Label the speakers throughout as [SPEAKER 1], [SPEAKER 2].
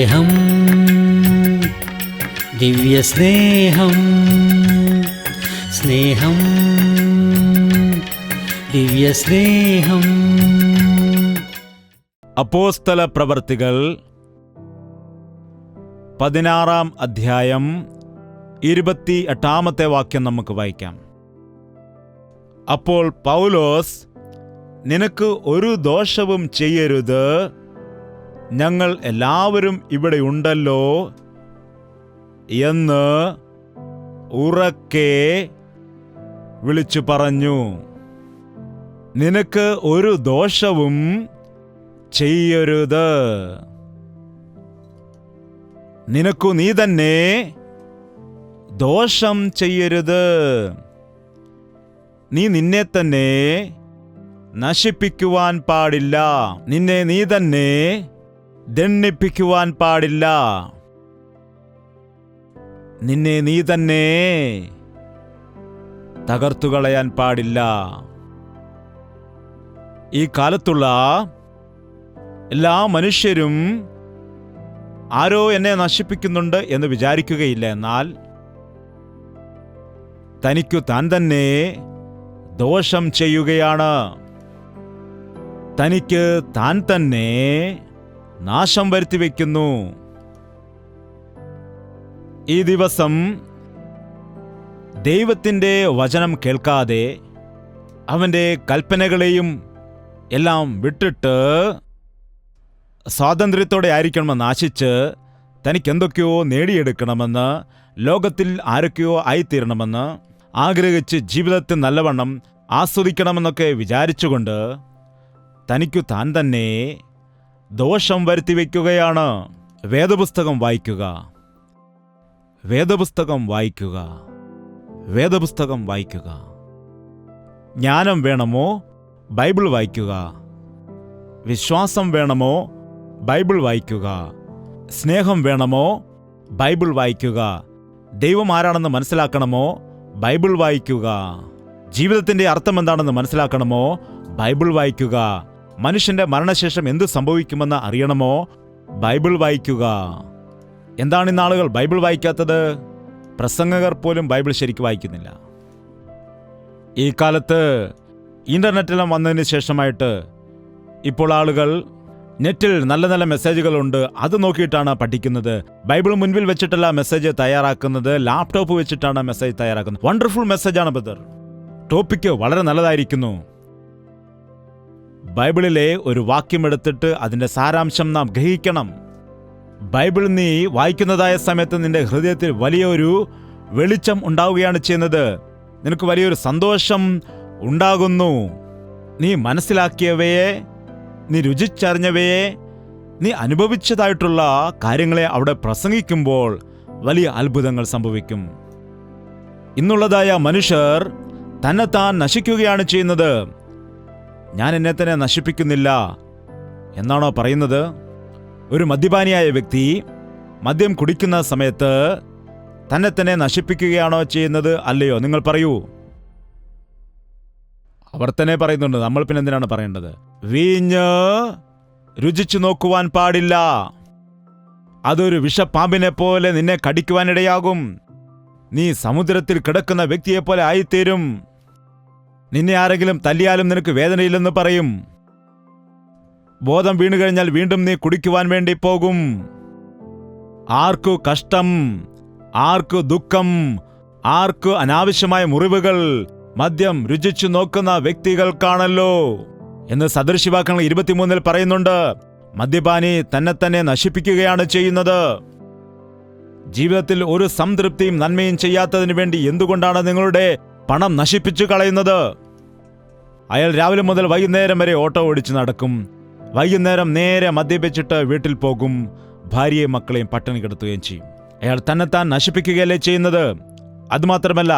[SPEAKER 1] സ്നേഹം, ദിവ്യസ്നേഹം, സ്നേഹം, ദിവ്യസ്നേഹം.
[SPEAKER 2] അപ്പോസ്തല പ്രവർത്തികൾ 16-ാം അധ്യായം 28-ാമത്തെ വാക്യം നമുക്ക് വായിക്കാം. അപ്പോൾ പൗലോസ്, നിനക്ക് ഒരു ദോഷവും ചെയ്യരുത്, ഞങ്ങൾ എല്ലാവരും ഇവിടെ ഉണ്ടല്ലോ എന്ന് ഉറക്കെ വിളിച്ചു പറഞ്ഞു. നിനക്ക് ഒരു ദോഷവും ചെയ്യരുത്. നിനക്കു നീ തന്നെ ദോഷം ചെയ്യരുത്. നീ നിന്നെ തന്നെ നശിപ്പിക്കുവാൻ പാടില്ല. നിന്നെ നീ തന്നെ ദണ്ഡിപ്പിക്കുവാൻ പാടില്ല. നിന്നെ നീ തന്നെ തകർത്തുകളയാൻ പാടില്ല. ഈ കാലത്തുള്ള എല്ലാ മനുഷ്യരും ആരോ എന്നെ നശിപ്പിക്കുന്നുണ്ട് എന്ന് വിചാരിക്കുകയില്ല. എന്നാൽ തനിക്കു താൻ തന്നെ ദോഷം ചെയ്യുകയാണ്. തനിക്ക് താൻ തന്നെ നാശം വരുത്തിവെക്കുന്നു. ഈ ദിവസം ദൈവത്തിൻ്റെ വചനം കേൾക്കാതെ അവൻ്റെ കൽപ്പനകളെയും എല്ലാം വിട്ടിട്ട് സ്വാതന്ത്ര്യത്തോടെ ആയിരിക്കണമെന്ന് ആശിച്ച് തനിക്കെന്തൊക്കെയോ നേടിയെടുക്കണമെന്ന്, ലോകത്തിൽ ആരൊക്കെയോ ആയിത്തീരണമെന്ന് ആഗ്രഹിച്ച് ജീവിതത്തിൽ നല്ലവണ്ണം ആസ്വദിക്കണമെന്നൊക്കെ വിചാരിച്ചുകൊണ്ട് തനിക്കു താൻ തന്നെ ദോഷം വരുത്തിവെക്കുകയാണ്. വേദപുസ്തകം വായിക്കുക, വേദപുസ്തകം വായിക്കുക, വേദപുസ്തകം വായിക്കുക. ജ്ഞാനം വേണമോ? ബൈബിൾ വായിക്കുക. വിശ്വാസം വേണമോ? ബൈബിൾ വായിക്കുക. സ്നേഹം വേണമോ? ബൈബിൾ വായിക്കുക. ദൈവം ആരാണെന്ന് മനസ്സിലാക്കണമോ? ബൈബിൾ വായിക്കുക. ജീവിതത്തിൻ്റെ അർത്ഥം എന്താണെന്ന് മനസ്സിലാക്കണമോ? ബൈബിൾ വായിക്കുക. മനുഷ്യന്റെ മരണശേഷം എന്ത് സംഭവിക്കുമെന്ന് അറിയണമോ? ബൈബിൾ വായിക്കുക. എന്താണ് ഇന്ന് ആളുകൾ ബൈബിൾ വായിക്കാത്തത്? പ്രസംഗകർ പോലും ബൈബിൾ ശരിക്കും വായിക്കുന്നില്ല. ഈ കാലത്ത് ഇൻ്റർനെറ്റെല്ലാം വന്നതിന് ശേഷമായിട്ട് ഇപ്പോൾ ആളുകൾ നെറ്റിൽ നല്ല നല്ല മെസ്സേജുകളുണ്ട്, അത് നോക്കിയിട്ടാണ് പഠിക്കുന്നത്. ബൈബിൾ മുൻപിൽ വെച്ചിട്ടല്ല മെസ്സേജ് തയ്യാറാക്കുന്നത്, ലാപ്ടോപ്പ് വെച്ചിട്ടാണ് മെസ്സേജ് തയ്യാറാക്കുന്നത്. വണ്ടർഫുൾ മെസ്സേജാണ് ബ്രദർ. ടോപ്പിക്ക് വളരെ നല്ലതായിരിക്കുന്നു. ബൈബിളിലെ ഒരു വാക്യം എടുത്തിട്ട് അതിൻ്റെ സാരാംശം നാം ഗ്രഹിക്കണം. ബൈബിൾ നീ വായിക്കുന്നതായ സമയത്ത് നിന്റെ ഹൃദയത്തിൽ വലിയൊരു വെളിച്ചം ഉണ്ടാവുകയാണ് ചെയ്യുന്നത്. നിനക്ക് വലിയൊരു സന്തോഷം ഉണ്ടാകുന്നു. നീ മനസ്സിലാക്കിയവയെ, നീ രുചിച്ചറിഞ്ഞവയെ, നീ അനുഭവിച്ചതായിട്ടുള്ള കാര്യങ്ങളെ അവിടെ പ്രസംഗിക്കുമ്പോൾ വലിയ അത്ഭുതങ്ങൾ സംഭവിക്കും. ഇന്നുള്ളതായ മനുഷ്യർ തന്നെത്താൻ നശിക്കുകയാണ് ചെയ്യുന്നത്. ഞാൻ എന്നെ തന്നെ നശിപ്പിക്കുന്നില്ല എന്നാണോ പറയുന്നത്? ഒരു മദ്യപാനിയായ വ്യക്തി മദ്യം കുടിക്കുന്ന സമയത്ത് തന്നെ തന്നെ നശിപ്പിക്കുകയാണോ ചെയ്യുന്നത്? അല്ലയോ? നിങ്ങൾ പറയൂ. അവർ തന്നെ പറയുന്നുണ്ട്, നമ്മൾ പിന്നെ എന്തിനാണ് പറയേണ്ടത്? വീഞ്ഞ് രുചിച്ചു നോക്കുവാൻ പാടില്ല. അതൊരു വിഷപ്പാമ്പിനെ പോലെ നിന്നെ കടിക്കുവാനിടയാകും. നീ സമുദ്രത്തിൽ കിടക്കുന്ന വ്യക്തിയെപ്പോലെ ആയിത്തീരും. നിന്നെ ആരെങ്കിലും തല്ലിയാലും നിനക്ക് വേദനയില്ലെന്ന് പറയും. ബോധം വീണുകഴിഞ്ഞാൽ വീണ്ടും നീ കുടിക്കുവാൻ വേണ്ടി പോകും. ആർക്കു കഷ്ടം, ആർക്കു ദുഃഖം, ആർക്കു അനാവശ്യമായ മുറിവുകൾ മദ്യം രുചിച്ചു നോക്കുന്ന വ്യക്തികൾക്കാണല്ലോ എന്ന് സദൃശവാക്യങ്ങൾ 23 പറയുന്നുണ്ട്. മദ്യപാനി തന്നെ തന്നെ നശിപ്പിക്കുകയാണ് ചെയ്യുന്നത്. ജീവിതത്തിൽ ഒരു സംതൃപ്തിയും നന്മയും ചെയ്യാത്തതിനു വേണ്ടി എന്തുകൊണ്ടാണ് നിങ്ങളുടെ പണം നശിപ്പിച്ചു കളയുന്നത്? അയാൾ രാവിലെ മുതൽ വൈകുന്നേരം വരെ ഓട്ടോ ഓടിച്ച് നടക്കും. വൈകുന്നേരം നേരെ മദ്യപിച്ചിട്ട് വീട്ടിൽ പോകും. ഭാര്യയും മക്കളെയും പട്ടിണി കിടത്തുകയും ചെയ്യും. അയാൾ തന്നെത്താൻ നശിപ്പിക്കുകയല്ലേ ചെയ്യുന്നത്. അതുമാത്രമല്ല,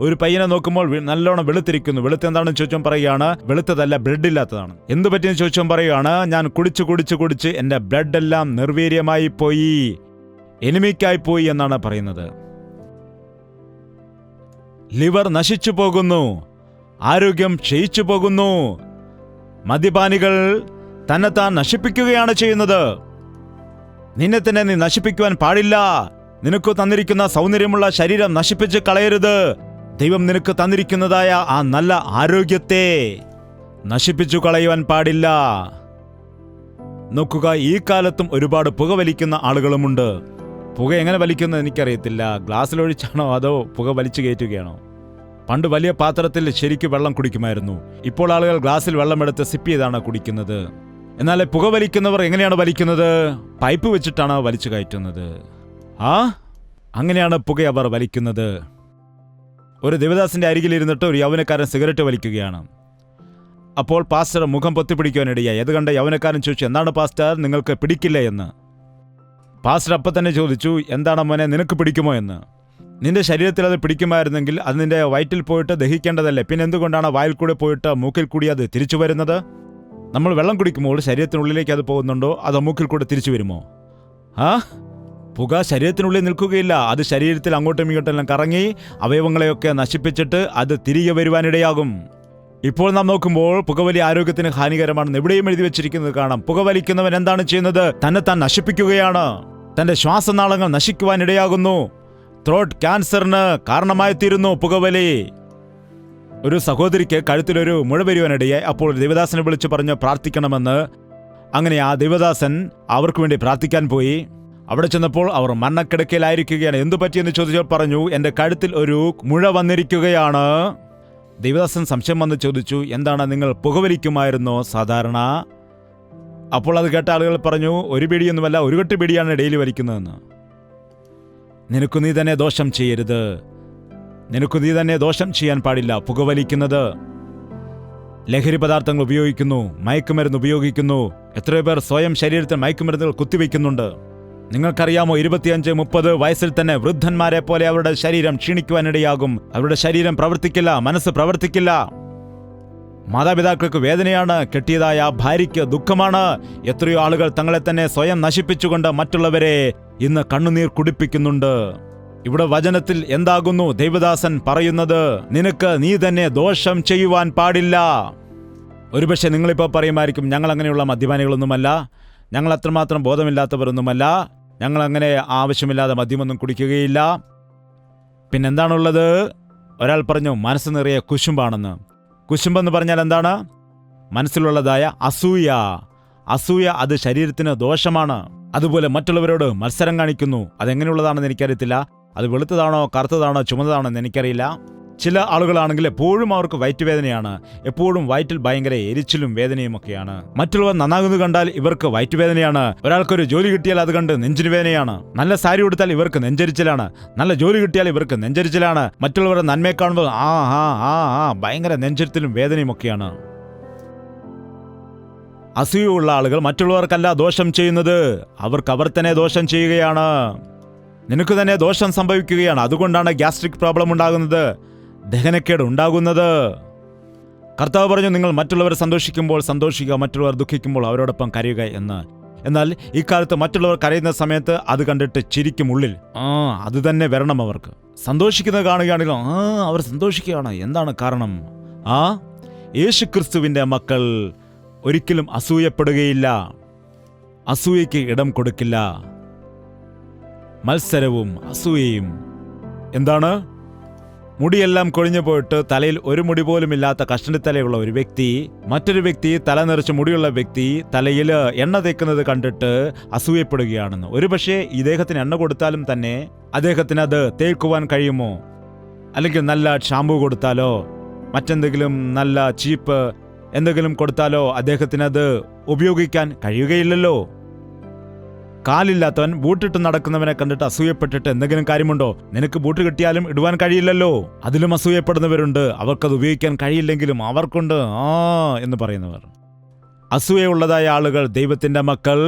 [SPEAKER 2] ഒരു പയ്യനെ നോക്കുമ്പോൾ നല്ലോണം വെളുത്തിരിക്കുന്നു. വെളുത്തെന്താണെന്ന് ചോദിച്ചാൽ പറയുകയാണ്, വെളുത്തതല്ല, ബ്ലഡ് ഇല്ലാത്തതാണ്. എന്തു പറ്റിയെന്ന് ചോദിച്ചാൽ പറയുകയാണ്, ഞാൻ കുടിച്ച് എൻ്റെ ബ്ലഡ് എല്ലാം നിർവീര്യമായി പോയി, എനിമിക്കായി പോയി എന്നാണ് പറയുന്നത്. ലിവർ നശിച്ചു പോകുന്നു, ആരോഗ്യം ക്ഷയിച്ചു പോകുന്നു. മദ്യപാനികൾ തന്നെത്താൻ നശിപ്പിക്കുകയാണ് ചെയ്യുന്നത്. നിന്നെ തന്നെ നീ നശിപ്പിക്കുവാൻ പാടില്ല. നിനക്ക് തന്നിരിക്കുന്ന സൗന്ദര്യമുള്ള ശരീരം നശിപ്പിച്ച് കളയരുത്. ദൈവം നിനക്ക് തന്നിരിക്കുന്നതായ ആ നല്ല ആരോഗ്യത്തെ നശിപ്പിച്ചു കളയുവാൻ പാടില്ല. നോക്കുക, ഈ കാലത്തും ഒരുപാട് പുക വലിക്കുന്ന ആളുകളുമുണ്ട്. പുക എങ്ങനെ വലിക്കുന്നത് എനിക്കറിയത്തില്ല. ഗ്ലാസ്സിലൊഴിച്ചാണോ അതോ പുക വലിച്ചു കയറ്റുകയാണോ? പണ്ട് വലിയ പാത്രത്തിൽ ശരിക്കും വെള്ളം കുടിക്കുമായിരുന്നു. ഇപ്പോൾ ആളുകൾ ഗ്ലാസ്സിൽ വെള്ളമെടുത്ത് സിപ്പ് ചെയ്താണ് കുടിക്കുന്നത്. എന്നാൽ പുക വലിക്കുന്നവർ എങ്ങനെയാണ് വലിക്കുന്നത്? പൈപ്പ് വെച്ചിട്ടാണ് വലിച്ചു കയറ്റുന്നത്. അങ്ങനെയാണ് പുക അവർ വലിക്കുന്നത്. ഒരു ദേവദാസിന്റെ അരികിലിരുന്നിട്ട് ഒരു യൗവനക്കാരൻ സിഗരറ്റ് വലിക്കുകയാണ്. അപ്പോൾ പാസ്റ്റർ മുഖം പൊത്തിപ്പിടിക്കുവാനിടയായി. അത് കണ്ട യൗവനക്കാരൻ ചോദിച്ചു, എന്താണ് പാസ്റ്റർ, നിങ്ങൾക്ക് പിടിക്കില്ല എന്ന്. പാസ്റ്റർ അപ്പം തന്നെ ചോദിച്ചു, എന്താണ് മോനെ, നിനക്ക് പിടിക്കുമോ എന്ന്. നിന്റെ ശരീരത്തിൽ അത് പിടിക്കുമായിരുന്നെങ്കിൽ അത് നിന്റെ വയറ്റിൽ പോയിട്ട് ദഹിക്കേണ്ടതല്ലേ, പിന്നെ എന്തുകൊണ്ടാണ് വായിൽ കൂടെ പോയിട്ട് മൂക്കിൽ കൂടി അത് തിരിച്ചു വരുന്നത്? നമ്മൾ വെള്ളം കുടിക്കുമ്പോൾ ശരീരത്തിനുള്ളിലേക്ക് അത് പോകുന്നുണ്ടോ, അതോ മൂക്കിൽ കൂടെ തിരിച്ചു വരുമോ? പുക ശരീരത്തിനുള്ളിൽ നിൽക്കുകയില്ല. അത് ശരീരത്തിൽ അങ്ങോട്ടും ഇങ്ങോട്ടെല്ലാം കറങ്ങി അവയവങ്ങളെയൊക്കെ നശിപ്പിച്ചിട്ട് അത് തിരികെ വരുവാനിടയാകും. ഇപ്പോൾ നാം നോക്കുമ്പോൾ പുകവലി ആരോഗ്യത്തിന് ഹാനികരമാണെന്ന് എവിടെയും എഴുതി വെച്ചിരിക്കുന്നത് കാണാം. പുകവലിക്കുന്നവൻ എന്താണ് ചെയ്യുന്നത്? തന്നെത്താൻ നശിപ്പിക്കുകയാണ്. തന്റെ ശ്വാസനാളങ്ങൾ നശിക്കുവാനിടയാകുന്നു. ത്രോട്ട് ക്യാൻസറിന് കാരണമായി തീരുന്നു പുകവലി. ഒരു സഹോദരിക്ക് കഴുത്തിലൊരു മുഴ വരുവാനിടയായി. അപ്പോൾ ദേവദാസനെ വിളിച്ചു പറഞ്ഞു പ്രാർത്ഥിക്കണമെന്ന്. അങ്ങനെ ആ ദേവദാസൻ അവർക്ക് വേണ്ടി പ്രാർത്ഥിക്കാൻ പോയി. അവിടെ ചെന്നപ്പോൾ അവർ മരണക്കിടക്കയിലായിരിക്കുകയാണ്. എന്തു പറ്റിയെന്ന് ചോദിച്ചാൽ പറഞ്ഞു, എൻ്റെ കഴുത്തിൽ ഒരു മുഴ വന്നിരിക്കുകയാണ്. ദേവദാസൻ സംശയം വന്ന് ചോദിച്ചു, എന്താണ്, നിങ്ങൾ പുകവലിക്കുമായിരുന്നോ സാധാരണ? അപ്പോൾ അത് കേട്ട ആളുകൾ പറഞ്ഞു, ഒരു ബീഡിയൊന്നുമല്ല, ഒരു കെട്ട് ബീഡിയാണ് ഡെയിലി വലിക്കുന്നതെന്ന്. നിനക്കു നീ തന്നെ ദോഷം ചെയ്യരുത്. നിനക്കു നീ തന്നെ ദോഷം ചെയ്യാൻ പാടില്ല. പുകവലിക്കുന്നത്, ലഹരി പദാർത്ഥങ്ങൾ ഉപയോഗിക്കുന്നു, മയക്കുമരുന്ന് ഉപയോഗിക്കുന്നു. എത്രയോ പേർ സ്വയം ശരീരത്തിൽ മയക്കുമരുന്നുകൾ കുത്തിവെക്കുന്നുണ്ട്. നിങ്ങൾക്കറിയാമോ, 25-30 വയസ്സിൽ തന്നെ വൃദ്ധന്മാരെ പോലെ അവരുടെ ശരീരം ക്ഷീണിക്കുവാനിടയാകും. അവരുടെ ശരീരം പ്രവർത്തിക്കില്ല, മനസ്സ് പ്രവർത്തിക്കില്ല. മാതാപിതാക്കൾക്ക് വേദനയാണ്, കെട്ടിയതായ ഭാര്യയ്ക്ക് ദുഃഖമാണ്. എത്രയോ ആളുകൾ തങ്ങളെ തന്നെ സ്വയം നശിപ്പിച്ചുകൊണ്ട് മറ്റുള്ളവരെ ഇന്ന് കണ്ണുനീർ കുടിപ്പിക്കുന്നുണ്ട്. ഇവിടെ വചനത്തിൽ എന്താകുന്നു ദൈവദാസൻ പറയുന്നത്? നിനക്ക് നീ തന്നെ ദോഷം ചെയ്യുവാൻ പാടില്ല. ഒരുപക്ഷെ നിങ്ങളിപ്പോൾ പറയുമായിരിക്കും, ഞങ്ങൾ അങ്ങനെയുള്ള മദ്യപാനികളൊന്നുമല്ല, ഞങ്ങൾ അത്രമാത്രം ബോധമില്ലാത്തവരൊന്നുമല്ല, ഞങ്ങൾ അങ്ങനെ ആവശ്യമില്ലാതെ മദ്യമൊന്നും കുടിക്കുകയില്ല. പിന്നെന്താണുള്ളത്? ഒരാൾ പറഞ്ഞു മനസ്സ് നിറയെ കുശുമ്പാണെന്ന്. കുശുമ്പെന്ന് പറഞ്ഞാൽ എന്താണ്? മനസ്സിലുള്ളതായ അസൂയ. അസൂയ അത് ശരീരത്തിന് ദോഷമാണ്. അതുപോലെ മറ്റുള്ളവരോട് മത്സരം കാണിക്കുന്നു. അതെങ്ങനെയുള്ളതാണെന്ന് എനിക്കറിയത്തില്ല. അത് വെളുത്തതാണോ കറുത്തതാണോ ചുമന്നതാണോ എന്ന് എനിക്കറിയില്ല. ചില ആളുകളാണെങ്കിൽ എപ്പോഴും അവർക്ക് വയറ്റുവേദനയാണ്. എപ്പോഴും വയറ്റിൽ ഭയങ്കര എരിച്ചിലും വേദനയും ഒക്കെയാണ്. മറ്റുള്ളവർ നന്നാകുന്നത് കണ്ടാൽ ഇവർക്ക് വയറ്റുവേദനയാണ്. ഒരാൾക്കൊരു ജോലി കിട്ടിയാൽ അത് കണ്ട് നെഞ്ചിന് വേദനയാണ്. നല്ല സാരി ഉടുത്താൽ ഇവർക്ക് നെഞ്ചരിച്ചിലാണ്. നല്ല ജോലി കിട്ടിയാൽ ഇവർക്ക് നെഞ്ചരിച്ചിലാണ്. മറ്റുള്ളവരുടെ നന്മയെ കാണുമ്പോൾ ഭയങ്കര നെഞ്ചരിച്ചിലും വേദനയും ഒക്കെയാണ്. അസൂയുള്ള ആളുകൾ മറ്റുള്ളവർക്കല്ല ദോഷം ചെയ്യുന്നത്, അവർക്ക് അവർ തന്നെ ദോഷം ചെയ്യുകയാണ്. നിനക്ക് തന്നെ ദോഷം സംഭവിക്കുകയാണ്. അതുകൊണ്ടാണ് ഗ്യാസ്ട്രിക് പ്രോബ്ലം ഉണ്ടാകുന്നത്, ദഹനക്കേട് ഉണ്ടാകുന്നത്. കർത്താവ് പറഞ്ഞു, നിങ്ങൾ മറ്റുള്ളവർ സന്തോഷിക്കുമ്പോൾ സന്തോഷിക്കുക, മറ്റുള്ളവർ ദുഃഖിക്കുമ്പോൾ അവരോടൊപ്പം കരയുക എന്ന്. എന്നാൽ ഇക്കാലത്ത് മറ്റുള്ളവർ കരയുന്ന സമയത്ത് അത് കണ്ടിട്ട് ചിരിക്കും ഉള്ളിൽ. അത് തന്നെ വരണം അവർക്ക്. സന്തോഷിക്കുന്നത് കാണുകയാണെങ്കിലോ അവർ സന്തോഷിക്കുകയാണ്. എന്താണ് കാരണം? യേശുക്രിസ്തുവിന്റെ മക്കൾ ഒരിക്കലും അസൂയപ്പെടുകയില്ല, അസൂയയ്ക്ക് ഇടം കൊടുക്കില്ല. മത്സരവും അസൂയയും എന്താണ്? മുടിയെല്ലാം കൊഴിഞ്ഞു പോയിട്ട് തലയിൽ ഒരു മുടി പോലും ഇല്ലാത്ത കഷണ്ടിത്തലയുള്ള ഒരു വ്യക്തി, മറ്റൊരു വ്യക്തി തല നിറച്ച് മുടിയുള്ള വ്യക്തി തലയിൽ എണ്ണ തേക്കുന്നത് കണ്ടിട്ട് അസൂയപ്പെടുകയാണെന്ന്. ഒരുപക്ഷെ ഇദ്ദേഹത്തിന് എണ്ണ കൊടുത്താലും തന്നെ അദ്ദേഹത്തിന് അത് തേക്കുവാൻ കഴിയുമോ? അല്ലെങ്കിൽ നല്ല ഷാമ്പു കൊടുത്താലോ മറ്റെന്തെങ്കിലും നല്ല ചീപ്പ് എന്തെങ്കിലും കൊടുത്താലോ അദ്ദേഹത്തിനത് ഉപയോഗിക്കാൻ കഴിയുകയില്ലല്ലോ. കാലില്ലാത്തവൻ ബൂട്ടിട്ട് നടക്കുന്നവനെ കണ്ടിട്ട് അസൂയപ്പെട്ടിട്ട് എന്തെങ്കിലും കാര്യമുണ്ടോ? നിനക്ക് ബൂട്ട് കിട്ടിയാലും ഇടുവാൻ കഴിയില്ലല്ലോ. അതിലും അസൂയപ്പെടുന്നവരുണ്ട്. അവർക്കത് ഉപയോഗിക്കാൻ കഴിയില്ലെങ്കിലും അവർക്കുണ്ട് എന്ന് പറയുന്നവർ. അസൂയയുള്ളതായ ആളുകൾ ദൈവത്തിന്റെ മക്കൾ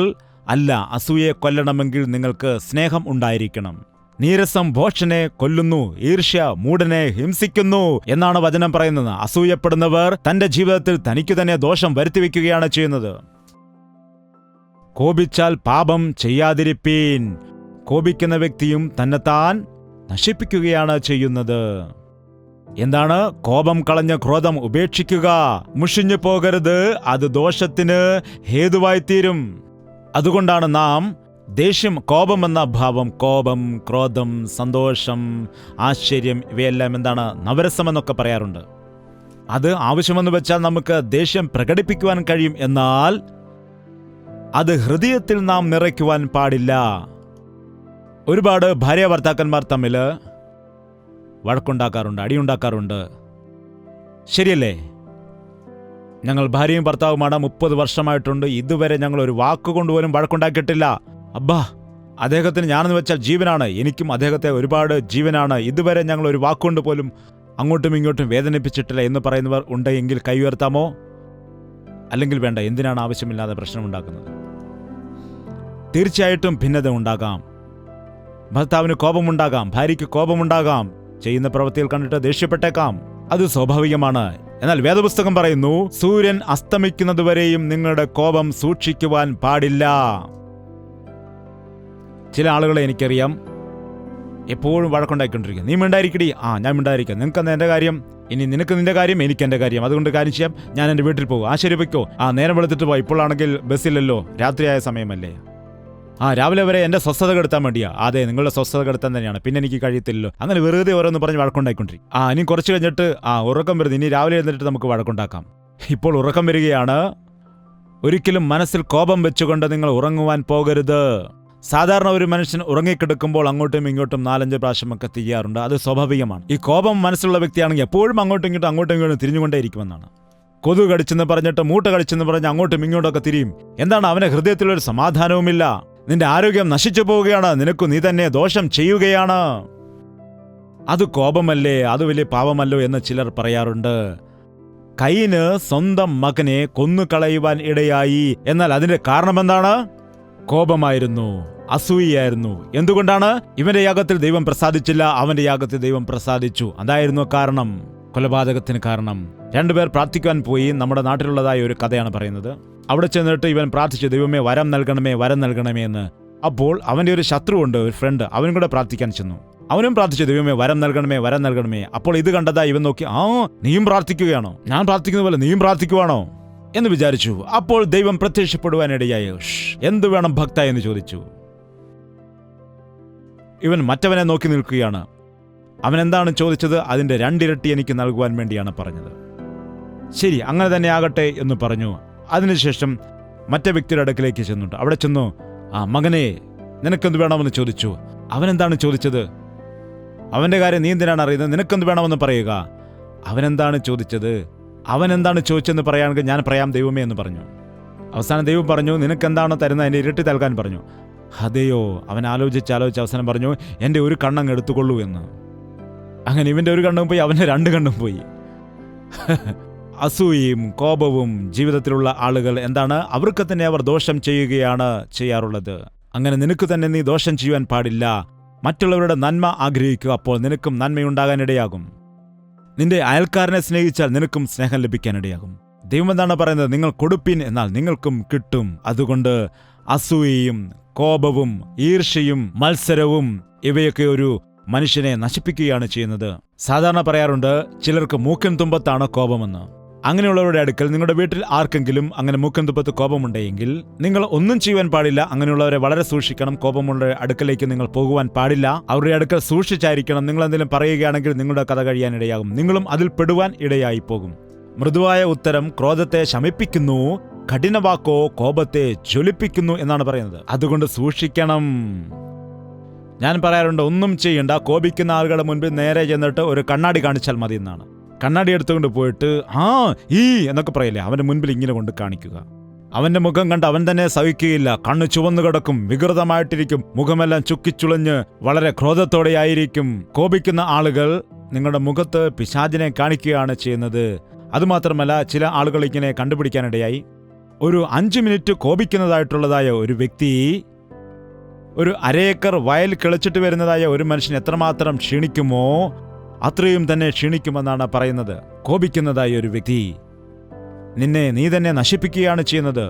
[SPEAKER 2] അല്ല. അസൂയയെ കൊല്ലണമെങ്കിൽ നിങ്ങൾക്ക് സ്നേഹം ഉണ്ടായിരിക്കണം. നീരസം ഭോഷനെ കൊല്ലുന്നു, ഈർഷ്യ മൂഢനെ ഹിംസിക്കുന്നു എന്നാണ് വചനം പറയുന്നത്. അസൂയപ്പെടുന്നവർ തന്റെ ജീവിതത്തിൽ തനിക്ക് തന്നെ ദോഷം വരുത്തിവെക്കുകയാണ് ചെയ്യുന്നത്. കോപിച്ചാൽ പാപം ചെയ്യാതിരിപ്പീൻ. കോപിക്കുന്ന വ്യക്തിയും തന്നെത്താൻ നശിപ്പിക്കുകയാണ് ചെയ്യുന്നത്. എന്താണ്? കോപം കളഞ്ഞ ക്രോധം ഉപേക്ഷിക്കുക. മുഷിഞ്ഞു പോകരുത്, അത് ദോഷത്തിന് ഹേതുവായിത്തീരും. അതുകൊണ്ടാണ് നാം ദേഷ്യം, കോപം എന്ന ഭാവം, കോപം, ക്രോധം, സന്തോഷം, ആശ്ചര്യം, ഇവയെല്ലാം എന്താണ്? നവരസം എന്നൊക്കെ പറയാറുണ്ട്. അത് ആവശ്യമെന്ന് വെച്ചാൽ നമുക്ക് ദേഷ്യം പ്രകടിപ്പിക്കുവാൻ കഴിയും. എന്നാൽ അത് ഹൃദയത്തിൽ നാം നിറയ്ക്കുവാൻ പാടില്ല. ഒരുപാട് ഭാര്യ ഭർത്താക്കന്മാർ തമ്മിൽ വഴക്കുണ്ടാക്കാറുണ്ട്, അടിയുണ്ടാക്കാറുണ്ട്. ശരിയല്ലേ? ഞങ്ങൾ ഭാര്യയും ഭർത്താവുമാണ്, 30 വർഷമായിട്ടുണ്ട്. ഇതുവരെ ഞങ്ങൾ ഒരു വാക്കുകൊണ്ടുപോലും വഴക്കുണ്ടാക്കിയിട്ടില്ല. അബ്ബാ, അദ്ദേഹത്തിന് ഞാനെന്ന് വെച്ചാൽ ജീവനാണ്, എനിക്കും അദ്ദേഹത്തെ ഒരുപാട് ജീവനാണ്. ഇതുവരെ ഞങ്ങൾ ഒരു വാക്കുകൊണ്ട് പോലും അങ്ങോട്ടും ഇങ്ങോട്ടും വേദനിപ്പിച്ചിട്ടില്ല എന്ന് പറയുന്നവർ ഉണ്ടെങ്കിൽ കൈ ഉയർത്താമോ? അല്ലെങ്കിൽ വേണ്ട. എന്തിനാണ് ആവശ്യമില്ലാതെ പ്രശ്നമുണ്ടാക്കുന്നത്? തീർച്ചയായിട്ടും ഭിന്നത ഉണ്ടാകാം. ഭർത്താവിന് കോപമുണ്ടാകാം, ഭാര്യയ്ക്ക് കോപമുണ്ടാകാം, ചെയ്യുന്ന പ്രവൃത്തികൾ കണ്ടിട്ട് ദേഷ്യപ്പെട്ടേക്കാം. അത് സ്വാഭാവികമാണ്. എന്നാൽ വേദപുസ്തകം പറയുന്നു, സൂര്യൻ അസ്തമിക്കുന്നതുവരെയും നിങ്ങളുടെ കോപം സൂക്ഷിക്കുവാൻ പാടില്ല. ചില ആളുകളെ എനിക്കറിയാം, എപ്പോഴും വഴക്കുണ്ടായിക്കൊണ്ടിരിക്കുക. നീ മിണ്ടായിരിക്കടി. ഞാൻ മിണ്ടായിരിക്കാം. നിനക്കെന്താ എൻ്റെ കാര്യം? ഇനി നിനക്ക് നിന്റെ കാര്യം, എനിക്ക് എൻ്റെ കാര്യം. അതുകൊണ്ട് കാര്യം ചെയ്യാം, ഞാൻ എൻ്റെ വീട്ടിൽ പോകും. ശരി വയ്ക്കോ. നേരം വെളുത്തിട്ട് പോയി. ഇപ്പോഴാണെങ്കിൽ ബസ്സില്ലല്ലോ, രാത്രിയായ സമയമല്ലേ. രാവിലെ വരെ എൻ്റെ സ്വസ്ഥത കെടുത്താൻ വേണ്ടിയാ. അതെ, നിങ്ങളുടെ സ്വസ്ഥത കെടുത്താൻ തന്നെയാണ്. പിന്നെ എനിക്ക് കഴിയത്തില്ലല്ലോ. അങ്ങനെ വെറുതെ ഓരോന്ന് പറഞ്ഞ് വഴക്കുണ്ടായിക്കൊണ്ടിരിക്കും. ഇനി കുറച്ച് കഴിഞ്ഞിട്ട് ഉറക്കം വരുന്നു. ഇനി രാവിലെ എഴുന്നിട്ട് നമുക്ക് വഴക്കുണ്ടാക്കാം. ഇപ്പോൾ ഉറക്കം വരികയാണ്. ഒരിക്കലും മനസ്സിൽ കോപം വെച്ചുകൊണ്ട് നിങ്ങൾ ഉറങ്ങുവാൻ പോകരുത്. സാധാരണ ഒരു മനുഷ്യൻ ഉറങ്ങിക്കിടക്കുമ്പോൾ അങ്ങോട്ടും ഇങ്ങോട്ടും 4-5 പ്രാവശ്യമൊക്കെ തിരിയാറുണ്ട്. അത് സ്വാഭാവികമാണ്. ഈ കോപം മനസ്സിലുള്ള വ്യക്തിയാണെങ്കിൽ എപ്പോഴും അങ്ങോട്ടും ഇങ്ങോട്ടും തിരിഞ്ഞുകൊണ്ടേയിരിക്കുമെന്നാണ്. കൊതു കടിച്ചെന്ന് പറഞ്ഞിട്ട് മൂട്ട കടിച്ചെന്ന് പറഞ്ഞ് അങ്ങോട്ടും ഇങ്ങോട്ടൊക്കെ തിരിയും. എന്താണ്? അവന്റെ ഹൃദയത്തിലൊരു സമാധാനവുമില്ല. നിന്റെ ആരോഗ്യം നശിച്ചു പോവുകയാണ്. നിനക്ക് നീ തന്നെ ദോഷം ചെയ്യുകയാണ്. അത് കോപമല്ലേ? അത് വലിയ പാപമല്ലോ എന്ന് ചിലർ പറയാറുണ്ട്. കയീന് സ്വന്തം മകനെ കൊന്നുകളയുവാൻ ഇടയായി. എന്നാൽ അതിന്റെ കാരണം എന്താണ്? കോപമായിരുന്നു, അസൂയയായിരുന്നു. എന്തുകൊണ്ടാണ്? ഇവന്റെ യാഗത്തിൽ ദൈവം പ്രസാദിച്ചില്ല, അവന്റെ യാഗത്തിൽ ദൈവം പ്രസാദിച്ചു. അതായിരുന്നു കാരണം, കൊലപാതകത്തിന് കാരണം. 2 പേർ പ്രാർത്ഥിക്കുവാൻ പോയി. നമ്മുടെ നാട്ടിലുള്ളതായ ഒരു കഥയാണ് പറയുന്നത്. അവിടെ ചെന്നിട്ട് ഇവൻ പ്രാർത്ഥിച്ചു, ദൈവമേ വരം നൽകണമേ, വരം നൽകണമേ എന്ന്. അപ്പോൾ അവന്റെ ഒരു ശത്രുവുണ്ട്, ഒരു ഫ്രണ്ട്, അവനും കൂടെ പ്രാർത്ഥിക്കാൻ ചെന്നു. അവനും പ്രാർത്ഥിച്ചു, ദൈവമേ വരം നൽകണമേ, വരം നൽകണമേ. അപ്പോൾ ഇത് കണ്ടതാ ഇവൻ നോക്കി, നീയും പ്രാർത്ഥിക്കുകയാണോ? ഞാൻ പ്രാർത്ഥിക്കുന്ന പോലെ നീയും പ്രാർത്ഥിക്കുവാണോ എന്ന് വിചാരിച്ചു. അപ്പോൾ ദൈവം പ്രത്യക്ഷപ്പെടുവാനിടയായി. എന്തു വേണം ഭക്ത എന്ന് ചോദിച്ചു. ഇവൻ മറ്റവനെ നോക്കി നിൽക്കുകയാണ്. അവൻ എന്താണ് ചോദിച്ചത്? അതിന്റെ 2 ഇരട്ടി എനിക്ക് നൽകുവാൻ വേണ്ടിയാണ് പറഞ്ഞത്. ശരി, അങ്ങനെ തന്നെ ആകട്ടെ എന്ന് പറഞ്ഞു. അതിനുശേഷം മറ്റേ വ്യക്തിയുടെ അടുക്കിലേക്ക് ചെന്നുണ്ട്. അവിടെ ചെന്നു, മകനെ നിനക്കെന്ത് വേണമെന്ന് ചോദിച്ചു. അവനെന്താണ് ചോദിച്ചത്? അവന്റെ കാര്യം നീ എന്തിനാണ് അറിയുന്നത്? നിനക്കെന്ത് വേണമെന്ന് പറയുക. അവനെന്താണ് ചോദിച്ചത്? അവനെന്താണ് ചോദിച്ചെന്ന് പറയുകയാണെങ്കിൽ ഞാൻ പറയാം ദൈവമേ എന്ന് പറഞ്ഞു. അവസാനം ദൈവം പറഞ്ഞു, നിനക്കെന്താണ് തരുന്നത്? എൻ്റെ ഇരട്ടി നൽകാൻ പറഞ്ഞു. അതെയോ? അവൻ ആലോചിച്ച് അവസാനം പറഞ്ഞു, എൻ്റെ ഒരു കണ്ണങ്ങ് എടുത്തുകൊള്ളൂ എന്ന്. അങ്ങനെ ഇവൻ്റെ ഒരു കണ്ണും പോയി, അവൻ്റെ 2 കണ്ണും പോയി. അസൂയയും കോപവും ജീവിതത്തിലുള്ള ആളുകൾ എന്താണ്? അവർക്ക് തന്നെ അവർ ദോഷം ചെയ്യുകയാണ് ചെയ്യാറുള്ളത്. അങ്ങനെ നിനക്ക് തന്നെ നീ ദോഷം ചെയ്യുവാൻ പാടില്ല. മറ്റുള്ളവരുടെ നന്മ ആഗ്രഹിക്കുക, അപ്പോൾ നിനക്കും നന്മയുണ്ടാകാനിടയാകും. നിന്റെ അയൽക്കാരനെ സ്നേഹിച്ചാൽ നിനക്കും സ്നേഹം ലഭിക്കാനിടയാകും. ദൈവം എന്താണ് പറയുന്നത്? നിങ്ങൾ കൊടുപ്പിൻ, എന്നാൽ നിങ്ങൾക്കും കിട്ടും. അതുകൊണ്ട് അസൂയയും കോപവും ഈർഷ്യയും മത്സരവും ഇവയൊക്കെ ഒരു മനുഷ്യനെ നശിപ്പിക്കുകയാണ് ചെയ്യുന്നത്. സാധാരണ പറയാറുണ്ട്, ചിലർക്ക് മൂക്കൻ തുമ്പത്താണ് കോപമെന്ന്. അങ്ങനെയുള്ളവരുടെ അടുക്കൽ, നിങ്ങളുടെ വീട്ടിൽ ആർക്കെങ്കിലും അങ്ങനെ മൂക്കൻ തുമ്പത്ത് കോപമുണ്ടെങ്കിൽ നിങ്ങൾ ഒന്നും ചെയ്യുവാൻ പാടില്ല. അങ്ങനെയുള്ളവരെ വളരെ സൂക്ഷിക്കണം. കോപമുള്ള അടുക്കലേക്ക് നിങ്ങൾ പോകുവാൻ പാടില്ല. അവരുടെ അടുക്കൽ സൂക്ഷിച്ചായിരിക്കണം. നിങ്ങൾ എന്തെങ്കിലും പറയുകയാണെങ്കിൽ നിങ്ങളുടെ കഥ കഴിയാനിടയാകും. നിങ്ങളും അതിൽ പെടുവാൻ ഇടയായി പോകും. മൃദുവായ ഉത്തരം ക്രോധത്തെ ശമിപ്പിക്കുന്നു, കഠിനവാക്കോ കോപത്തെ ജ്വലിപ്പിക്കുന്നു എന്നാണ് പറയുന്നത്. അതുകൊണ്ട് സൂക്ഷിക്കണം. ഞാൻ പറയാറുണ്ട്, ഒന്നും ചെയ്യണ്ട, കോപിക്കുന്ന ആളുകളുടെ മുൻപിൽ നേരെ ചെന്നിട്ട് ഒരു കണ്ണാടി കാണിച്ചാൽ മതി എന്നാണ്. കണ്ണാടി എടുത്തുകൊണ്ട് പോയിട്ട് എന്നൊക്കെ പറയില്ലേ, അവന്റെ മുൻപിൽ ഇങ്ങനെ കൊണ്ട് കാണിക്കുക. അവന്റെ മുഖം കണ്ട് അവൻ തന്നെ സഹിക്കുകയില്ല. കണ്ണ് ചുവന്നു കിടക്കും, വികൃതമായിട്ടിരിക്കും, മുഖമെല്ലാം ചുക്കിച്ചുളഞ്ഞ് വളരെ ക്രോധത്തോടെയായിരിക്കും. കോപിക്കുന്ന ആളുകൾ നിങ്ങളുടെ മുഖത്ത് പിശാചിനെ കാണിക്കുകയാണ് ചെയ്യുന്നത്. അതുമാത്രമല്ല, ചില ആളുകൾ ഇങ്ങനെ കണ്ടുപിടിക്കാനിടയായി, ഒരു 5 മിനിറ്റ് കോപിക്കുന്നതായിട്ടുള്ളതായ ഒരു വ്യക്തി ഒരു 1/2 ഏക്കർ വയൽ കിളച്ചിട്ട് വരുന്നതായ ഒരു മനുഷ്യൻ എത്രമാത്രം ക്ഷീണിക്കുമോ അത്രയും തന്നെ ക്ഷീണിക്കുമെന്നാണ് പറയുന്നത്. കോപിക്കുന്നതായ ഒരു വ്യക്തി നീ തന്നെ നശിപ്പിക്കുകയാണ് ചെയ്യുന്നത്.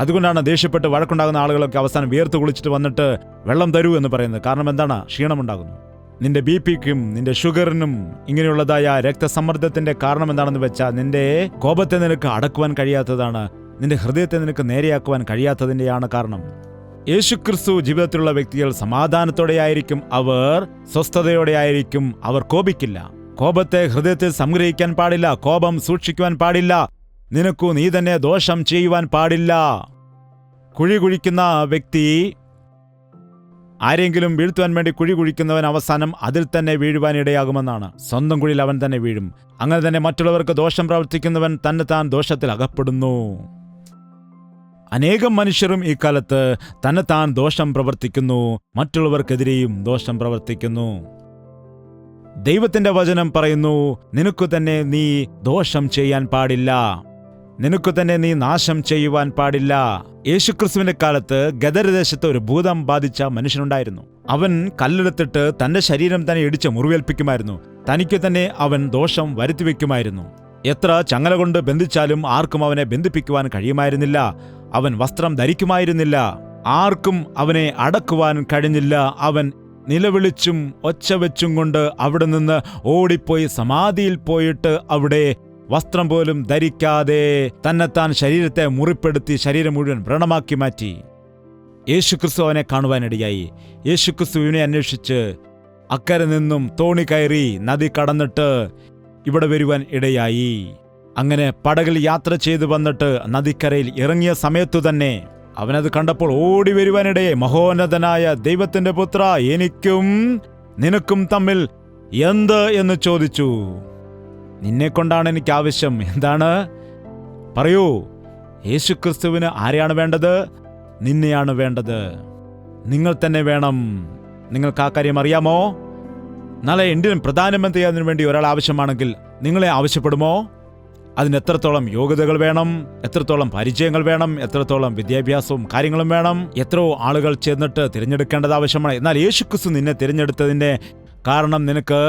[SPEAKER 2] അതുകൊണ്ടാണ് ദേഷ്യപ്പെട്ട് വഴക്കുണ്ടാകുന്ന ആളുകളൊക്കെ അവസാനം വിയർത്ത് കുളിച്ചിട്ട് വന്നിട്ട് വെള്ളം തരൂ എന്ന് പറയുന്നത്. കാരണം എന്താണ്? ക്ഷീണമുണ്ടാകുന്നു. നിന്റെ BP-ക്കും നിന്റെ ഷുഗറിനും ഇങ്ങനെയുള്ളതായ രക്തസമ്മർദ്ദത്തിന്റെ കാരണം എന്താണെന്ന് വെച്ചാൽ നിന്റെ കോപത്തെ നിനക്ക് അടക്കുവാൻ കഴിയാത്തതാണ്. നിന്റെ ഹൃദയത്തെ നിനക്ക് നേരെയാക്കുവാൻ കഴിയാത്തതിൻ്റെയാണ് കാരണം. യേശുക്രിസ്തു ജീവിതത്തിലുള്ള വ്യക്തികൾ സമാധാനത്തോടെയായിരിക്കും, അവർ സ്വസ്ഥതയോടെയായിരിക്കും, അവർ കോപിക്കില്ല. കോപത്തെ ഹൃദയത്തിൽ സംഗ്രഹിക്കാൻ പാടില്ല, കോപം സൂക്ഷിക്കുവാൻ പാടില്ല, നിനക്കു നീ തന്നെ ദോഷം ചെയ്യുവാൻ പാടില്ല. കുഴി കുഴിക്കുന്ന വ്യക്തി, ആരെങ്കിലും വീഴ്ത്തുവാൻ വേണ്ടി കുഴി കുഴിക്കുന്നവൻ അവസാനം അതിൽ തന്നെ വീഴുവാൻ ഇടയാകുമെന്നാണ്. സ്വന്തം കുഴിയിൽ അവൻ തന്നെ വീഴും. അങ്ങനെ തന്നെ മറ്റുള്ളവർക്ക് ദോഷം പ്രവർത്തിക്കുന്നവൻ തന്നെത്താൻ ദോഷത്തിൽ അകപ്പെടുന്നു. അനേകം മനുഷ്യരും ഈ കാലത്ത് തന്നെത്താൻ ദോഷം പ്രവർത്തിക്കുന്നു, മറ്റുള്ളവർക്കെതിരെയും ദോഷം പ്രവർത്തിക്കുന്നു. ദൈവത്തിന്റെ വചനം പറയുന്നു, നിനക്കു തന്നെ നീ ദോഷം ചെയ്യാൻ പാടില്ല, നിനക്കു തന്നെ നീ നാശം ചെയ്യുവാൻ പാടില്ല. യേശുക്രിസ്തുവിന്റെ കാലത്ത് ഗദരദേശത്ത് ഒരു ഭൂതം ബാധിച്ച മനുഷ്യനുണ്ടായിരുന്നു. അവൻ കല്ലെടുത്തിട്ട് തന്റെ ശരീരം തന്നെ ഇടിച്ച് മുറിവേൽപ്പിക്കുമായിരുന്നു. തനിക്ക് തന്നെ അവൻ ദോഷം വരുത്തിവെക്കുമായിരുന്നു. എത്ര ചങ്ങല കൊണ്ട് ബന്ധിച്ചാലും ആർക്കും അവനെ ബന്ധിപ്പിക്കുവാൻ കഴിയുമായിരുന്നില്ല. അവൻ വസ്ത്രം ധരിക്കുമായിരുന്നില്ല. ആർക്കും അവനെ അടക്കുവാൻ കഴിഞ്ഞില്ല. അവൻ നിലവിളിച്ചും ഒച്ച വെച്ചും കൊണ്ട് അവിടെ നിന്ന് ഓടിപ്പോയി സമാധിയിൽ പോയിട്ട് അവിടെ വസ്ത്രം പോലും ധരിക്കാതെ തന്നെത്താൻ ശരീരത്തെ മുറിപ്പെടുത്തി ശരീരം മുഴുവൻ വ്രണമാക്കി മാറ്റി. യേശുക്രിസ്തു അവനെ കാണുവാനിടയായി. യേശുക്രിസ്തു ഇവനെ അന്വേഷിച്ച് അക്കരെ നിന്നും തോണി കയറി നദി കടന്നിട്ട് ഇവിടെ വരുവാൻ ഇടയായി. അങ്ങനെ പടകിൽ യാത്ര ചെയ്തു വന്നിട്ട് നദിക്കരയിൽ ഇറങ്ങിയ സമയത്തു തന്നെ അവനത് കണ്ടപ്പോൾ ഓടി വരുവാനിടയെ, മഹോന്നതനായ ദൈവത്തിന്റെ പുത്ര, എനിക്കും നിനക്കും തമ്മിൽ എന്ത് എന്ന് ചോദിച്ചു. നിന്നെ കൊണ്ടാണ് എനിക്ക് ആവശ്യം. എന്താണ്? പറയൂ. യേശുക്രിസ്തുവിന് ആരെയാണ് വേണ്ടത്? നിന്നെയാണ് വേണ്ടത്. നിങ്ങൾ തന്നെ വേണം. നിങ്ങൾക്ക് ആ കാര്യം അറിയാമോ? നാളെ ഇന്ത്യൻ പ്രധാനമന്ത്രിയാകുന്നതിന് വേണ്ടി ഒരാൾ ആവശ്യമാണെങ്കിൽ നിങ്ങളെ ആവശ്യപ്പെടുമോ? അതിന് എത്രത്തോളം യോഗ്യതകൾ വേണം, എത്രത്തോളം പരിചയങ്ങൾ വേണം, എത്രത്തോളം വിദ്യാഭ്യാസവും കാര്യങ്ങളും വേണം. എത്രയോ ആളുകൾ ചേർന്നിട്ട് തിരഞ്ഞെടുക്കേണ്ടത് ആവശ്യമാണ്. എന്നാൽ യേശുക്രിസ്തു നിന്നെ തിരഞ്ഞെടുത്തതിന്റെ കാരണം നിനക്ക്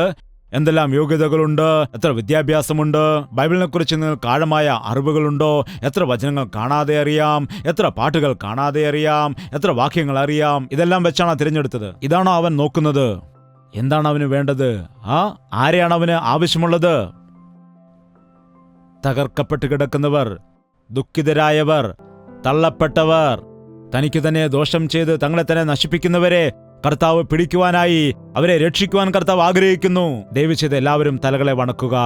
[SPEAKER 2] എന്തെല്ലാം യോഗ്യതകളുണ്ട്, എത്ര വിദ്യാഭ്യാസമുണ്ട്, ബൈബിളിനെ കുറിച്ച് നിങ്ങൾക്ക് ആഴമായ അറിവുകളുണ്ടോ, എത്ര വചനങ്ങൾ കാണാതെ അറിയാം, എത്ര പാട്ടുകൾ കാണാതെ അറിയാം, എത്ര വാക്യങ്ങൾ അറിയാം, ഇതെല്ലാം വെച്ചാണ് തിരഞ്ഞെടുത്തത്. ഇതാണോ അവൻ നോക്കുന്നത്? എന്താണ് അവന് വേണ്ടത്? ആരെയാണ് അവന് ആവശ്യമുള്ളത്? തകർക്കപ്പെട്ട് കിടക്കുന്നവർ, ദുഃഖിതരായവർ, തള്ളപ്പെട്ടവർ, തനിക്ക് തന്നെ ദോഷം ചെയ്ത് തങ്ങളെ തന്നെ നശിപ്പിക്കുന്നവരെ കർത്താവ് പിടിക്കുവാനായി, അവരെ രക്ഷിക്കുവാൻ കർത്താവ് ആഗ്രഹിക്കുന്നു. ദയവ് ചെയ്ത് എല്ലാവരും തലകളെ വണക്കുക.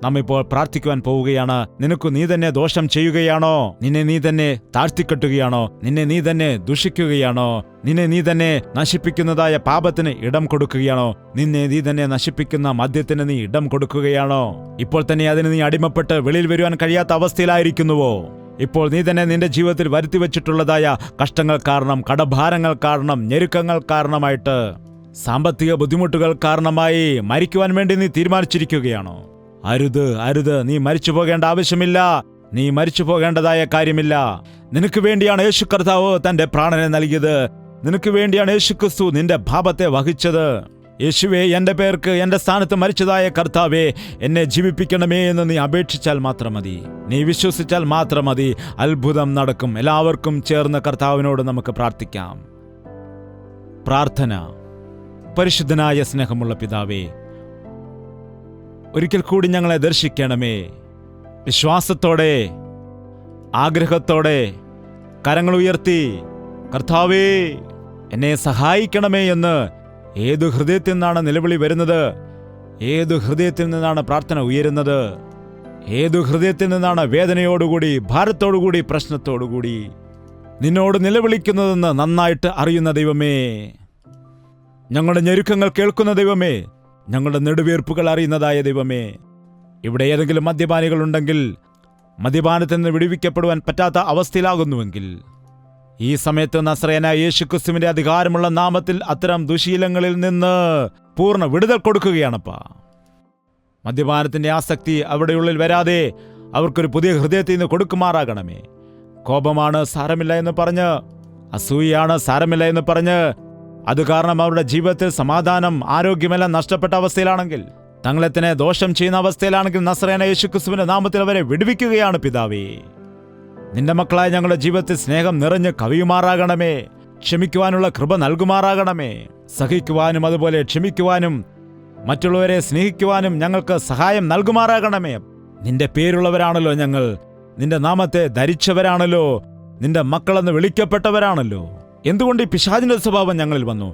[SPEAKER 2] നാം ഇപ്പോൾ പ്രാർത്ഥിക്കുവാൻ പോവുകയാണ്. നിനക്കു നീ തന്നെ ദോഷം ചെയ്യുകയാണോ? നിന്നെ നീ തന്നെ താഴ്ത്തിക്കെട്ടുകയാണോ? നിന്നെ നീ തന്നെ ദുഷിക്കുകയാണോ? നിന്നെ നീ തന്നെ നശിപ്പിക്കുന്നതായ പാപത്തിന് ഇടം കൊടുക്കുകയാണോ? നിന്നെ നീ തന്നെ നശിപ്പിക്കുന്ന മദ്യത്തിന് നീ ഇടം കൊടുക്കുകയാണോ? ഇപ്പോൾ തന്നെ അതിന് നീ അടിമപ്പെട്ട് വെളിയിൽ വരുവാൻ കഴിയാത്ത അവസ്ഥയിലായിരിക്കുന്നുവോ? ഇപ്പോൾ നീ തന്നെ നിന്റെ ജീവിതത്തിൽ വരുത്തി വെച്ചിട്ടുള്ളതായ കഷ്ടങ്ങൾ കാരണം, കടഭാരങ്ങൾ കാരണം, ഞെരുക്കങ്ങൾ കാരണമായിട്ട്, സാമ്പത്തിക ബുദ്ധിമുട്ടുകൾ കാരണമായി മരിക്കുവാൻ വേണ്ടി നീ തീരുമാനിച്ചിരിക്കുകയാണോ? അരുത്, അരുത്. നീ മരിച്ചു പോകേണ്ട ആവശ്യമില്ല. നീ മരിച്ചു പോകേണ്ടതായ കാര്യമില്ല. നിനക്ക് വേണ്ടിയാണ് യേശു കർത്താവ് തന്റെ പ്രാണനെ നൽകിയത്. നിനക്ക് വേണ്ടിയാണ് യേശുക്രിസ്തു നിന്റെ പാപത്തെ വഹിച്ചത്. യേശുവേ, എന്റെ പേർക്ക് എന്റെ സ്ഥാനത്ത് മരിച്ചതായ കർത്താവേ, എന്നെ ജീവിപ്പിക്കണമേ എന്ന് നീ അപേക്ഷിച്ചാൽ മാത്രം മതി. നീ വിശ്വസിച്ചാൽ മാത്രം മതി. അത്ഭുതം നടക്കും. എല്ലാവർക്കും ചേർന്ന് കർത്താവിനോട് നമുക്ക് പ്രാർത്ഥിക്കാം. പ്രാർത്ഥന. പരിശുദ്ധനായ സ്നേഹമുള്ള പിതാവേ, ഒരിക്കൽ കൂടി ഞങ്ങളെ ദർശിക്കണമേ. വിശ്വാസത്തോടെ, ആഗ്രഹത്തോടെ കരങ്ങൾ ഉയർത്തി, കർത്താവേ എന്നെ സഹായിക്കണമേ എന്ന് ഏതു ഹൃദയത്തിൽ നിന്നാണ് നിലവിളി വരുന്നത്? ഏതു ഹൃദയത്തിൽ നിന്നാണ് പ്രാർത്ഥന ഉയരുന്നത്? ഏതു ഹൃദയത്തിൽ നിന്നാണ് വേദനയോടുകൂടി, ഭാരത്തോടുകൂടി, പ്രശ്നത്തോടുകൂടി നിന്നോട് നിലവിളിക്കുന്നതെന്ന് നന്നായിട്ട് അറിയുന്ന ദൈവമേ, ഞങ്ങളുടെ ഞെരുക്കങ്ങൾ കേൾക്കുന്ന ദൈവമേ, ഞങ്ങളുടെ നെടുവീർപ്പുകൾ അറിയുന്നതായ ദൈവമേ, ഇവിടെ ഏതെങ്കിലും മദ്യപാനികളുണ്ടെങ്കിൽ, മദ്യപാനത്തിൽ നിന്ന് വിടുവിക്കപ്പെടുവാൻ പറ്റാത്ത അവസ്ഥയിലാകുന്നുവെങ്കിൽ, ഈ സമയത്ത് നസ്രയനായ യേശുക്രിസ്തുവിന്റെ അധികാരമുള്ള നാമത്തിൽ അത്തരം ദുശീലങ്ങളിൽ നിന്ന് പൂർണ്ണ വിടുതൽ കൊടുക്കുകയാണപ്പാ. മദ്യപാനത്തിന്റെ ആസക്തി അവിടെയുള്ളിൽ വരാതെ അവർക്കൊരു പുതിയ ഹൃദയത്തിൽ നിന്ന് കൊടുക്കുമാറാകണമേ. കോപമാണ് സാരമില്ല എന്ന് പറഞ്ഞ്, അസൂയാണ് സാരമില്ല എന്ന് പറഞ്ഞ്, അത് കാരണം അവരുടെ ജീവിതത്തിൽ സമാധാനം, ആരോഗ്യമെല്ലാം നഷ്ടപ്പെട്ട അവസ്ഥയിലാണെങ്കിൽ, തങ്ങളെ തന്നെ ദോഷം ചെയ്യുന്ന അവസ്ഥയിലാണെങ്കിൽ, നസ്രയനായ യേശുക്രിസ്തുവിന്റെ നാമത്തിൽ അവരെ വിടുവിക്കുകയാണ് പിതാവേ. നിന്റെ മക്കളായ ഞങ്ങളുടെ ജീവിതത്തിൽ സ്നേഹം നിറഞ്ഞ് കവിയുമാറാകണമേ. ക്ഷമിക്കുവാനുള്ള കൃപ നൽകുമാറാകണമേ. സഹിക്കുവാനും അതുപോലെ ക്ഷമിക്കുവാനും മറ്റുള്ളവരെ സ്നേഹിക്കുവാനും ഞങ്ങൾക്ക് സഹായം നൽകുമാറാകണമേ. നിന്റെ പേരുള്ളവരാണല്ലോ ഞങ്ങൾ. നിന്റെ നാമത്തെ ധരിച്ചവരാണല്ലോ. നിന്റെ മക്കളെന്ന് വിളിക്കപ്പെട്ടവരാണല്ലോ. എന്തുകൊണ്ട് ഈ പിശാചിന്റെ സ്വഭാവം ഞങ്ങളിൽ വന്നു?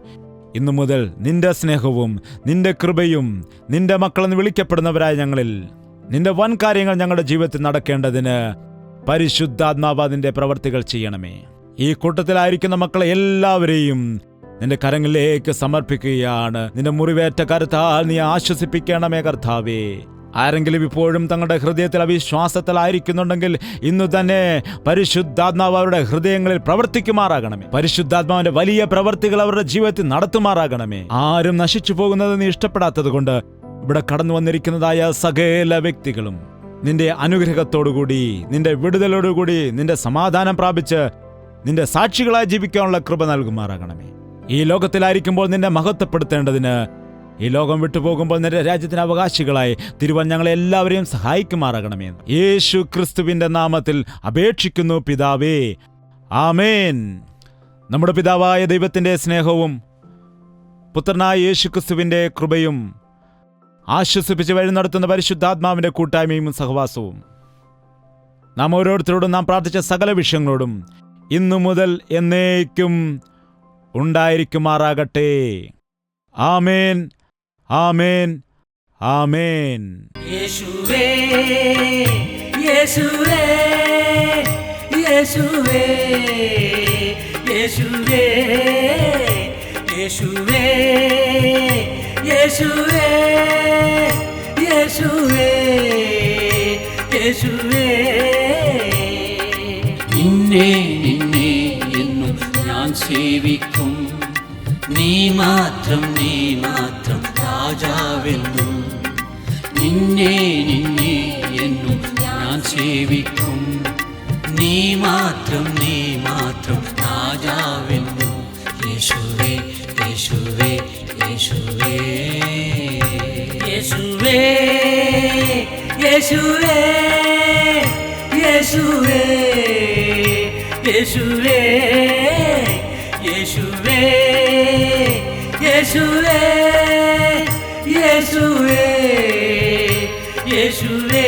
[SPEAKER 2] ഇന്നു മുതൽ നിന്റെ സ്നേഹവും നിന്റെ കൃപയും നിന്റെ മക്കളെന്ന് വിളിക്കപ്പെടുന്നവരായ ഞങ്ങളിൽ നിന്റെ വൻ കാര്യങ്ങൾ ഞങ്ങളുടെ ജീവിതത്തിൽ നടക്കേണ്ടതിന് പരിശുദ്ധാത്മാവ് അതിന്റെ പ്രവർത്തികൾ ചെയ്യണമേ. ഈ കൂട്ടത്തിലായിരിക്കുന്ന മക്കളെ എല്ലാവരെയും നിന്റെ കരങ്ങളിലേക്ക് സമർപ്പിക്കുകയാണ്. നിന്റെ മുറിവേറ്റ കരുത്താൽ നീ ആശ്വസിപ്പിക്കണമേ കർത്താവേ. ആരെങ്കിലും ഇപ്പോഴും തങ്ങളുടെ ഹൃദയത്തിൽ അവിശ്വാസത്തിലായിരിക്കുന്നുണ്ടെങ്കിൽ ഇന്നു തന്നെ പരിശുദ്ധാത്മാവ് അവരുടെ ഹൃദയങ്ങളിൽ പ്രവർത്തിക്കുമാറാകണമേ. പരിശുദ്ധാത്മാവിന്റെ വലിയ പ്രവർത്തികൾ അവരുടെ ജീവിതത്തിൽ നടത്തുമാറാകണമേ. ആരും നശിച്ചു പോകുന്നത് നീ ഇഷ്ടപ്പെടാത്തത് കൊണ്ട് ഇവിടെ കടന്നു വന്നിരിക്കുന്നതായ സകല വ്യക്തികളും നിന്റെ അനുഗ്രഹത്തോടുകൂടി നിന്റെ വിടുതലോടുകൂടി നിന്റെ സമാധാനം പ്രാപിച്ച് നിന്റെ സാക്ഷികളായി ജീവിക്കാനുള്ള കൃപ നൽകുമാറാകണമേ. ഈ ലോകത്തിലായിരിക്കുമ്പോൾ നിന്നെ മഹത്വപ്പെടുത്തേണ്ടതിന് ഈ ലോകം വിട്ടുപോകുമ്പോൾ നിന്റെ രാജ്യത്തിന് അവകാശികളായി തിരുവൻ ഞങ്ങളെ എല്ലാവരെയും സഹായിക്കുമാറാകണമേ. യേശു ക്രിസ്തുവിന്റെ നാമത്തിൽ അപേക്ഷിക്കുന്നു പിതാവേ, ആമേൻ. നമ്മുടെ പിതാവായ ദൈവത്തിന്റെ സ്നേഹവും പുത്രനായ യേശു ക്രിസ്തുവിന്റെ കൃപയും ആശ്വസിപ്പിച്ച് വഴി നടത്തുന്ന പരിശുദ്ധാത്മാവിന്റെ കൂട്ടായ്മയും സഹവാസവും നാം ഓരോരുത്തരോടും നാം പ്രാർത്ഥിച്ച സകല വിഷയങ്ങളോടും ഇന്നു മുതൽ എന്നേക്കും ഉണ്ടായിരിക്കുമാറാകട്ടെ. ആമേൻ, ആമേൻ, ആമേൻ.
[SPEAKER 1] യേശുവേ യേശുവേ യേശുവേ യേശുവേ യേശുവേ യേശുവേ യേശുവേ യേശുവേ നിന്നെ നിന്നെ എന്നും ഞാൻ സേവിക്കും. നീ മാത്രം രാജാവെന്നും. നിന്നെ നിന്നെ എന്നും ഞാൻ സേവിക്കും. നീ മാത്രം രാജാവെന്നും. യേശുവേ യേശുവേ യേശുവേ യേശുവേ യേശുവേ യേശുവേ യേശുവേ യേശുവേ യേശുവേ യേശുവേ യേശുവേ